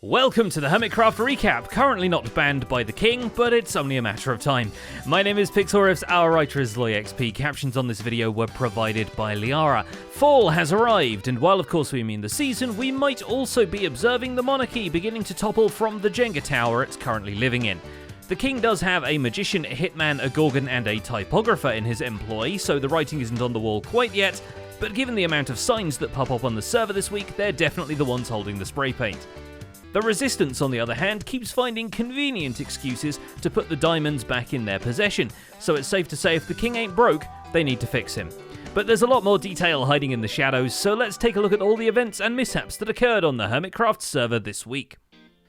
Welcome to the Hermitcraft recap, currently not banned by the king, but it's only a matter of time. My name is Pixorifs, our writer is LoyXP, captions on this video were provided by Liara. Fall has arrived, and while of course we mean the season, we might also be observing the monarchy beginning to topple from the Jenga tower it's currently living in. The king does have a magician, a hitman, a gorgon, and a typographer in his employ, so the writing isn't on the wall quite yet, but given the amount of signs that pop up on the server this week, they're definitely the ones holding the spray paint. The Resistance, on the other hand, keeps finding convenient excuses to put the diamonds back in their possession, so it's safe to say if the king ain't broke, they need to fix him. But there's a lot more detail hiding in the shadows, so let's take a look at all the events and mishaps that occurred on the Hermitcraft server this week.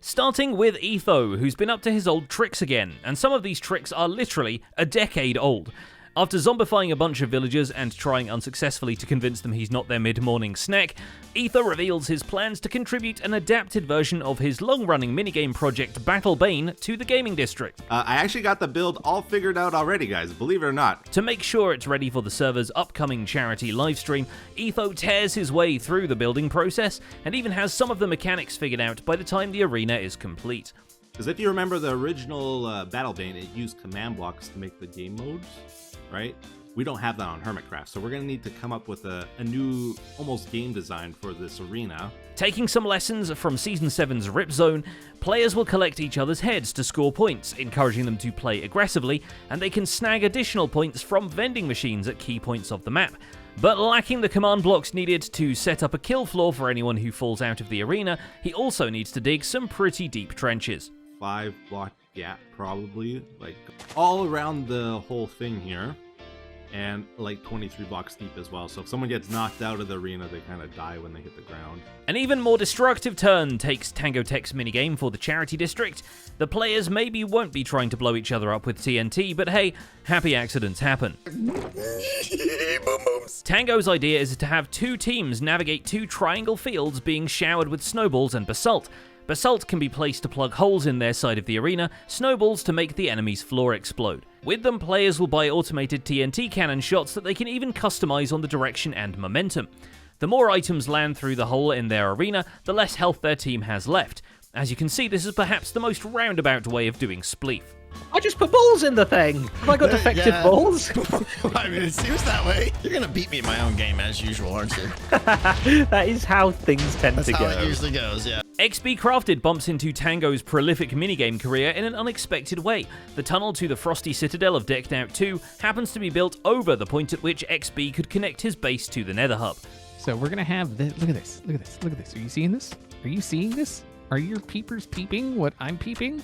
Starting with Etho, who's been up to his old tricks again, and some of these tricks are literally a decade old. After zombifying a bunch of villagers and trying unsuccessfully to convince them he's not their mid-morning snack, Etho reveals his plans to contribute an adapted version of his long-running minigame project Battle Bane to the gaming district. I actually got the build all figured out already, guys, believe it or not. To make sure it's ready for the server's upcoming charity livestream, Etho tears his way through the building process and even has some of the mechanics figured out by the time the arena is complete. Because if you remember the original Battle Bane, it used command blocks to make the game modes. Right? We don't have that on Hermitcraft, so we're going to need to come up with a new, almost game design for this arena. Taking some lessons from Season 7's Rip Zone, players will collect each other's heads to score points, encouraging them to play aggressively, and they can snag additional points from vending machines at key points of the map. But lacking the command blocks needed to set up a kill floor for anyone who falls out of the arena, he also needs to dig some pretty deep trenches. 5-block gap, probably, like all around the whole thing here. And like 23 blocks deep as well. So if someone gets knocked out of the arena, they kind of die when they hit the ground. An even more destructive turn takes Tango Tech's minigame for the charity district. The players maybe won't be trying to blow each other up with TNT, but hey, happy accidents happen. Tango's idea is to have two teams navigate two triangle fields being showered with snowballs and basalt. Basalt can be placed to plug holes in their side of the arena, snowballs to make the enemy's floor explode. With them, players will buy automated TNT cannon shots that they can even customize on the direction and momentum. The more items land through the hole in their arena, the less health their team has left. As you can see, this is perhaps the most roundabout way of doing spleef. I just put balls in the thing. Have I got defective balls? I mean, it seems that way. You're gonna beat me in my own game as usual, aren't you? That is how things tend to go. That's how it usually goes, yeah. XB Crafted bumps into Tango's prolific minigame career in an unexpected way. The tunnel to the Frosty Citadel of Decked Out 2 happens to be built over the point at which XB could connect his base to the Nether Hub. So we're gonna have this. Look at this. Look at this. Look at this. Are you seeing this? Are you seeing this? Are your peepers peeping what I'm peeping?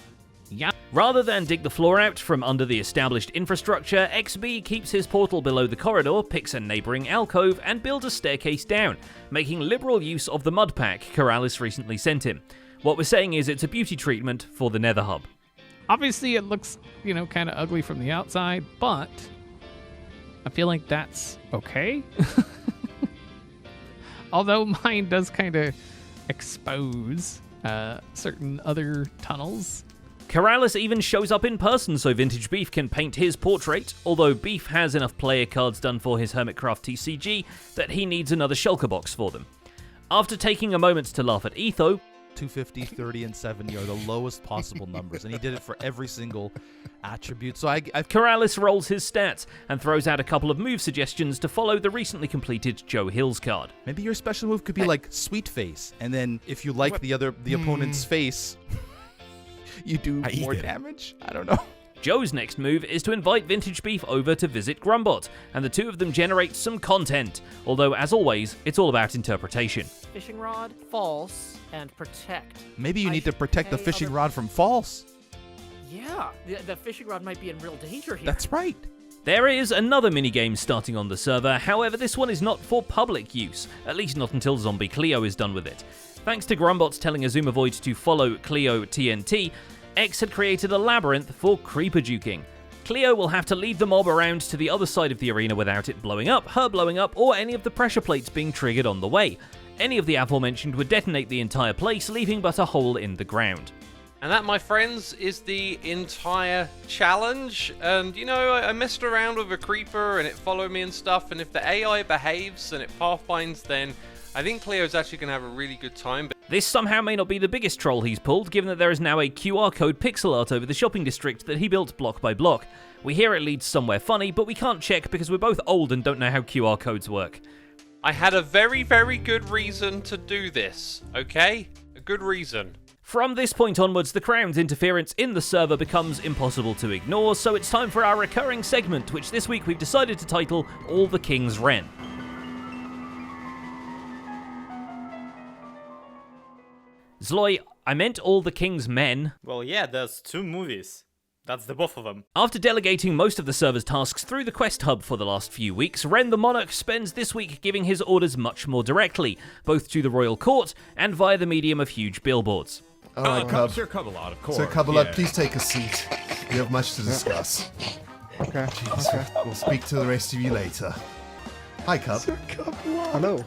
Yeah. Rather than dig the floor out from under the established infrastructure, XB keeps his portal below the corridor, picks a neighbouring alcove, and builds a staircase down, making liberal use of the mud pack Keralis recently sent him. What we're saying is it's a beauty treatment for the Nether Hub. Obviously, it looks, kind of ugly from the outside, but I feel like that's okay. Although mine does kind of expose certain other tunnels. Keralis even shows up in person so Vintage Beef can paint his portrait, although Beef has enough player cards done for his Hermitcraft TCG that he needs another shulker box for them. After taking a moment to laugh at Etho, 250, 30, and 70 are the lowest possible numbers, and he did it for every single attribute. So I've Keralis rolls his stats and throws out a couple of move suggestions to follow the recently completed Joe Hills card. Maybe your special move could be like Sweet Face, and then if you like the opponent's face, you do more damage? I don't know. Joe's next move is to invite Vintage Beef over to visit Grumbot, and the two of them generate some content, although as always, it's all about interpretation. Fishing rod, false, and protect. Maybe you need to protect the fishing rod from false. Yeah, the fishing rod might be in real danger here. That's right. There is another minigame starting on the server, however this one is not for public use, at least not until Zombie Cleo is done with it. Thanks to Grumbots telling Azumavoid to follow Cleo TNT, X had created a labyrinth for creeper juking. Cleo will have to lead the mob around to the other side of the arena without it blowing up, her blowing up, or any of the pressure plates being triggered on the way. Any of the aforementioned would detonate the entire place, leaving but a hole in the ground. And that, my friends, is the entire challenge. And, I messed around with a creeper and it followed me and stuff, and if the AI behaves and it pathfinds, then I think Cleo's actually going to have a really good time. This somehow may not be the biggest troll he's pulled, given that there is now a QR code pixel art over the shopping district that he built block by block. We hear it leads somewhere funny, but we can't check because we're both old and don't know how QR codes work. I had a very, very good reason to do this, okay? A good reason. From this point onwards, the Crown's interference in the server becomes impossible to ignore, so it's time for our recurring segment, which this week we've decided to title All the King's Ren. Zloy, I meant All the King's Men. Well, yeah, there's 2 movies. That's the both of them. After delegating most of the server's tasks through the quest hub for the last few weeks, Ren the Monarch spends this week giving his orders much more directly, both to the royal court and via the medium of huge billboards. All right, Cub. Sir Cubbalot, of course. Sir Cubbalot, please take a seat. We have much to discuss. Okay. Jeez, Okay. we'll speak to the rest of you later. Hi, Cub. Sir Cubbalot. Hello.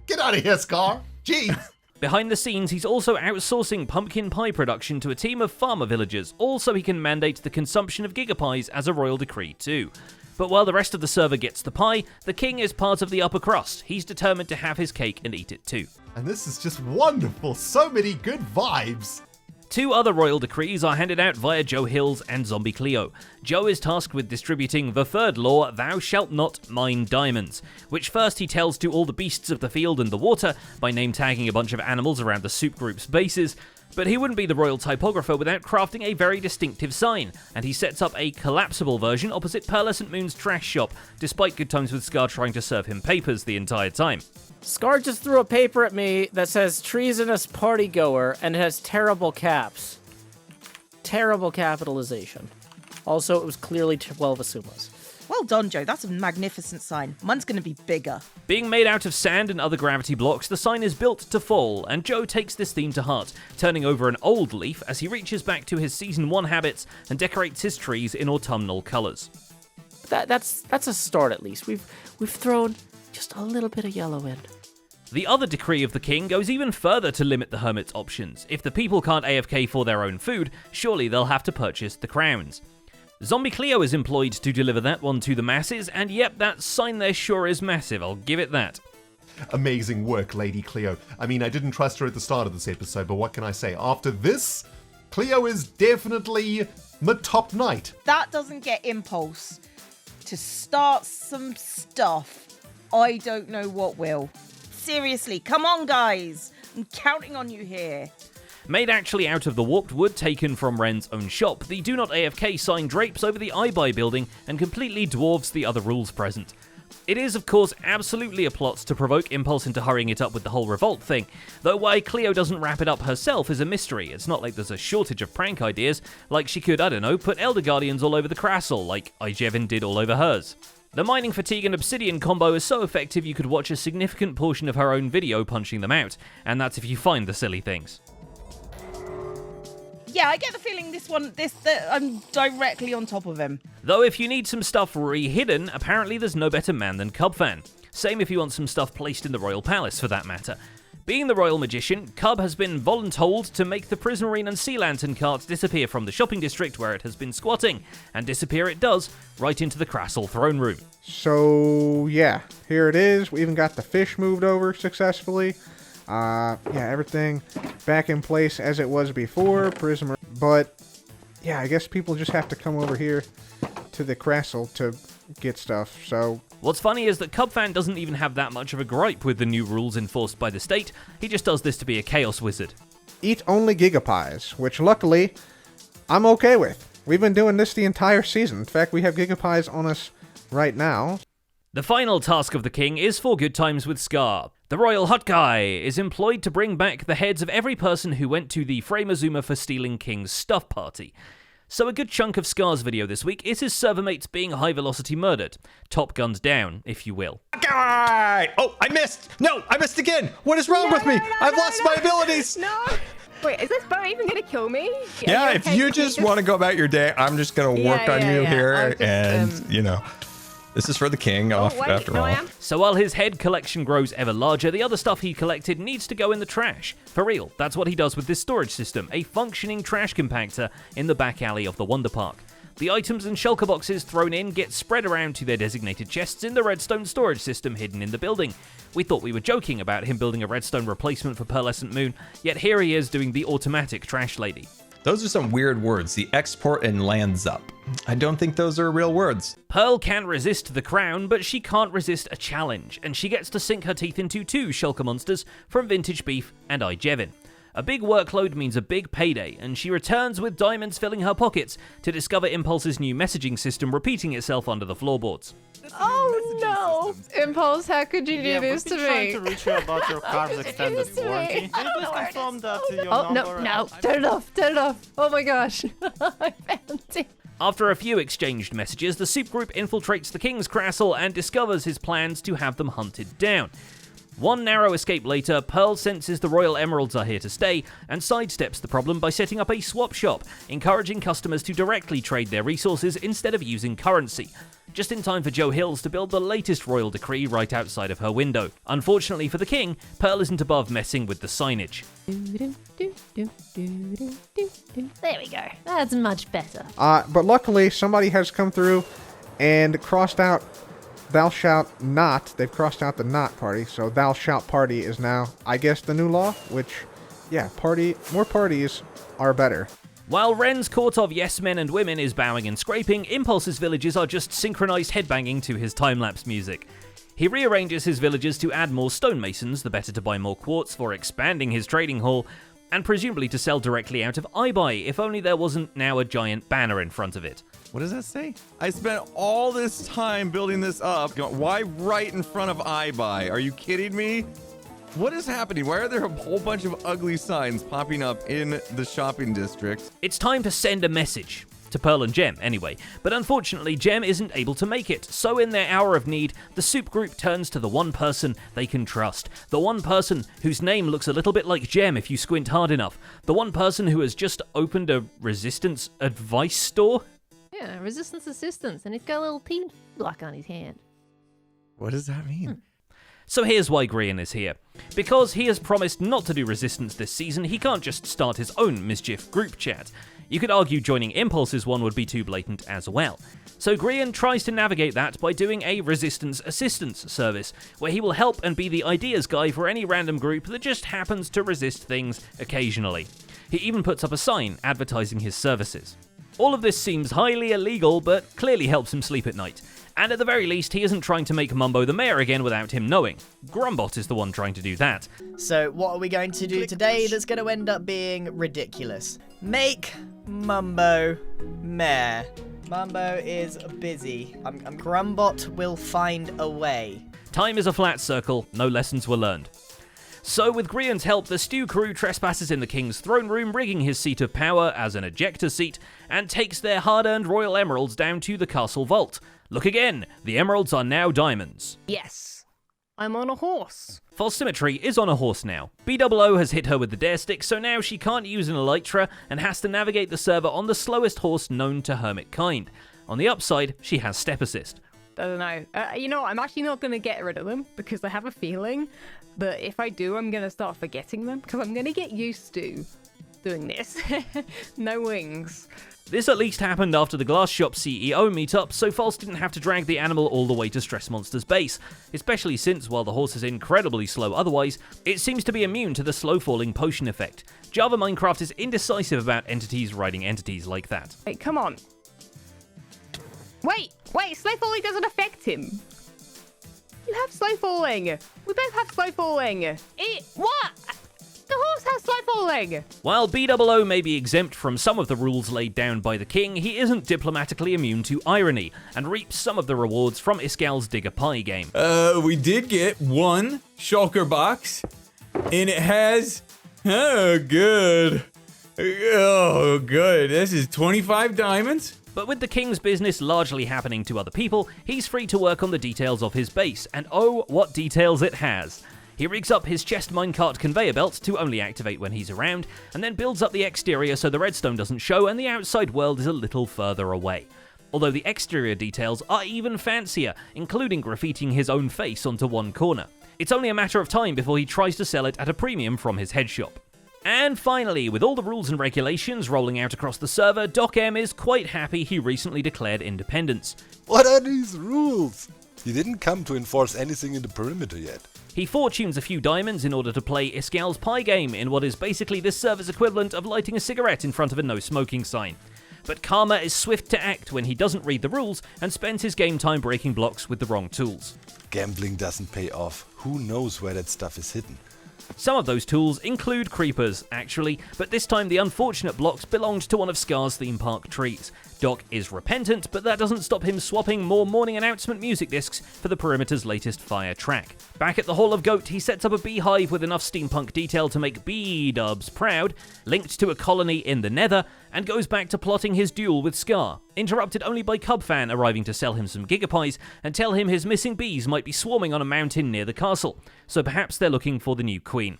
Get out of here, Scar. Jeez. Behind the scenes, he's also outsourcing pumpkin pie production to a team of farmer villagers, all so he can mandate the consumption of gigapies as a royal decree too. But while the rest of the server gets the pie, the king is part of the upper crust. He's determined to have his cake and eat it too. And this is just wonderful. So many good vibes. 2 other royal decrees are handed out via Joe Hills and Zombie Cleo. Joe is tasked with distributing the 3rd law, Thou shalt not mine diamonds, which first he tells to all the beasts of the field and the water by name tagging a bunch of animals around the soup group's bases, but he wouldn't be the royal typographer without crafting a very distinctive sign, and he sets up a collapsible version opposite Pearlescent Moon's trash shop, despite Good Times with Scar trying to serve him papers the entire time. Scar just threw a paper at me that says treasonous party goer and it has terrible caps. Terrible capitalization. Also, it was clearly 12 Asumas. Well done, Joe. That's a magnificent sign. Mine's going to be bigger. Being made out of sand and other gravity blocks, the sign is built to fall, and Joe takes this theme to heart, turning over an old leaf as he reaches back to his Season 1 habits and decorates his trees in autumnal colours. That's a start at least. We've thrown just a little bit of yellow in. The other decree of the king goes even further to limit the hermit's options. If the people can't AFK for their own food, surely they'll have to purchase the crowns. Zombie Cleo is employed to deliver that one to the masses, and yep, that sign there sure is massive, I'll give it that. Amazing work, Lady Cleo. I mean, I didn't trust her at the start of this episode, but what can I say? After this, Cleo is definitely the top knight. That doesn't get impulse to start some stuff. I don't know what will. Seriously, come on, guys. I'm counting on you here. Made actually out of the warped wood taken from Ren's own shop, the Do Not AFK sign drapes over the iBuy building and completely dwarfs the other rules present. It is, of course, absolutely a plot to provoke Impulse into hurrying it up with the whole revolt thing, though why Cleo doesn't wrap it up herself is a mystery. It's not like there's a shortage of prank ideas, like she could, I don't know, put Elder Guardians all over the Crassle, like Ijevin did all over hers. The mining fatigue and obsidian combo is so effective you could watch a significant portion of her own video punching them out, and that's if you find the silly things. Yeah, I get the feeling I'm directly on top of him. Though if you need some stuff re-hidden, apparently there's no better man than Cubfan. Same if you want some stuff placed in the Royal Palace, for that matter. Being the Royal Magician, Cub has been voluntold to make the Prismarine and Sea Lantern cart disappear from the shopping district where it has been squatting, and disappear it does, right into the Crassle throne room. So, yeah, here it is. We even got the fish moved over successfully. Yeah, everything back in place as it was before. Prism, but yeah, I guess people just have to come over here to the Crassle to get stuff. So what's funny is that Cubfan doesn't even have that much of a gripe with the new rules enforced by the state. He just does this to be a chaos wizard. Eat only gigapies, which luckily I'm okay with. We've been doing this the entire season. In fact, we have gigapies on us right now. The final task of the king is for Good Times with Scar. The Royal Hot Guy is employed to bring back the heads of every person who went to the Framazuma for stealing King's stuff party. So a good chunk of Scar's video this week is his server mates being high-velocity murdered. Top guns down, if you will. God! Oh, I missed! No, I missed again! What is wrong with me? I've lost my abilities! No! Wait, is this bow even gonna kill me? Yeah, if you just want to go about your day, I'm just gonna work on you here, and, you know... This is for the king, after all. So while his head collection grows ever larger, the other stuff he collected needs to go in the trash. For real, that's what he does with this storage system, a functioning trash compactor in the back alley of the Wonder Park. The items and shulker boxes thrown in get spread around to their designated chests in the redstone storage system hidden in the building. We thought we were joking about him building a redstone replacement for Pearlescent Moon, yet here he is doing the automatic trash lady. Those are some weird words, the export and lands up. I don't think those are real words. Pearl can resist the crown, but she can't resist a challenge, and she gets to sink her teeth into 2 shulker monsters from Vintage Beef and iJevin. A big workload means a big payday, and she returns with diamonds filling her pockets to discover Impulse's new messaging system repeating itself under the floorboards. Oh no! Impulse, how could you do this to me? Trying to reach you about your car's extended warranty. Can you please confirm that to your number? No, turn it off. Oh my gosh. I found it. After a few exchanged messages, the Soup Group infiltrates the King's castle and discovers his plans to have them hunted down. One narrow escape later, Pearl senses the Royal Emeralds are here to stay and sidesteps the problem by setting up a swap shop, encouraging customers to directly trade their resources instead of using currency. Just in time for Joe Hills to build the latest royal decree right outside of her window. Unfortunately for the king, Pearl isn't above messing with the signage. There we go. That's much better. But luckily, somebody has come through and crossed out thou shalt not. They've crossed out the not party, so thou shalt party is now, I guess, the new law, which, yeah, more parties are better. While Ren's court of yes men and women is bowing and scraping, Impulse's villagers are just synchronized headbanging to his time-lapse music. He rearranges his villagers to add more stonemasons, the better to buy more quartz for expanding his trading hall, and presumably to sell directly out of iBuy, if only there wasn't now a giant banner in front of it. What does that say? I spent all this time building this up. Why right in front of iBuy? Are you kidding me? What is happening? Why are there a whole bunch of ugly signs popping up in the shopping district? It's time to send a message. To Pearl and Gem, anyway. But unfortunately, Gem isn't able to make it. So in their hour of need, the Soup Group turns to the one person they can trust. The one person whose name looks a little bit like Gem if you squint hard enough. The one person who has just opened a resistance advice store. Yeah, resistance assistance, and he's got a little tea block on his hand. What does that mean? So here's why Grian is here. Because he has promised not to do resistance this season, he can't just start his own mischief group chat. You could argue joining Impulse's one would be too blatant as well. So Grian tries to navigate that by doing a resistance assistance service, where he will help and be the ideas guy for any random group that just happens to resist things occasionally. He even puts up a sign advertising his services. All of this seems highly illegal, but clearly helps him sleep at night. And at the very least, he isn't trying to make Mumbo the mayor again without him knowing. Grumbot is the one trying to do that. So what are we going to do today that's going to end up being ridiculous? Make Mumbo mayor. Mumbo is busy. Grumbot will find a way. Time is a flat circle, no lessons were learned. So with Grian's help, the stew crew trespasses in the king's throne room, rigging his seat of power as an ejector seat, and takes their hard-earned royal emeralds down to the castle vault. Look again, the emeralds are now diamonds. Yes, I'm on a horse. False Symmetry is on a horse now. BOO has hit her with the dare stick, so now she can't use an elytra and has to navigate the server on the slowest horse known to Hermitkind. On the upside, she has step assist. I don't know. You know, I'm actually not going to get rid of them because I have a feeling that if I do, I'm going to start forgetting them because I'm going to get used to doing this. No wings. This at least happened after the Glass Shop CEO meetup, so False didn't have to drag the animal all the way to Stress Monster's base, especially since, while the horse is incredibly slow otherwise, it seems to be immune to the slow-falling potion effect. Java Minecraft is indecisive about entities riding entities like that. Wait, come on. Wait, slow falling doesn't affect him. You have slow falling. We both have slow falling. What? The horse has slow falling. While BOO may be exempt from some of the rules laid down by the king, he isn't diplomatically immune to irony, and reaps some of the rewards from Iskal's Digger Pie game. We did get one shulker box, and it has, good. Oh, good. This is 25 diamonds. But with the king's business largely happening to other people, he's free to work on the details of his base, and oh, what details it has. He rigs up his chest minecart conveyor belt to only activate when he's around, and then builds up the exterior so the redstone doesn't show and the outside world is a little further away. Although the exterior details are even fancier, including graffitiing his own face onto one corner. It's only a matter of time before he tries to sell it at a premium from his head shop. And finally, with all the rules and regulations rolling out across the server, Doc M is quite happy he recently declared independence. What are these rules? He didn't come to enforce anything in the perimeter yet. He fortunes a few diamonds in order to play Iskal's Pie game in what is basically this server's equivalent of lighting a cigarette in front of a no smoking sign. But Karma is swift to act when he doesn't read the rules and spends his game time breaking blocks with the wrong tools. Gambling doesn't pay off. Who knows where that stuff is hidden? Some of those tools include creepers, actually, but this time the unfortunate blocks belonged to one of Scar's theme park trees. Doc is repentant, but that doesn't stop him swapping more morning announcement music discs for the perimeter's latest fire track. Back at the Hall of Goat, he sets up a beehive with enough steampunk detail to make B-dubs proud, linked to a colony in the Nether, and goes back to plotting his duel with Scar, interrupted only by Cubfan arriving to sell him some gigapies and tell him his missing bees might be swarming on a mountain near the castle, so perhaps they're looking for the new queen.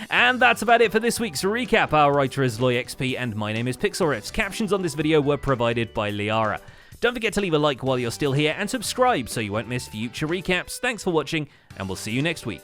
And that's about it for this week's recap. Our writer is LoyXP and my name is PixelRiffs. Captions on this video were provided by Liara. Don't forget to leave a like while you're still here and subscribe so you won't miss future recaps. Thanks for watching and we'll see you next week.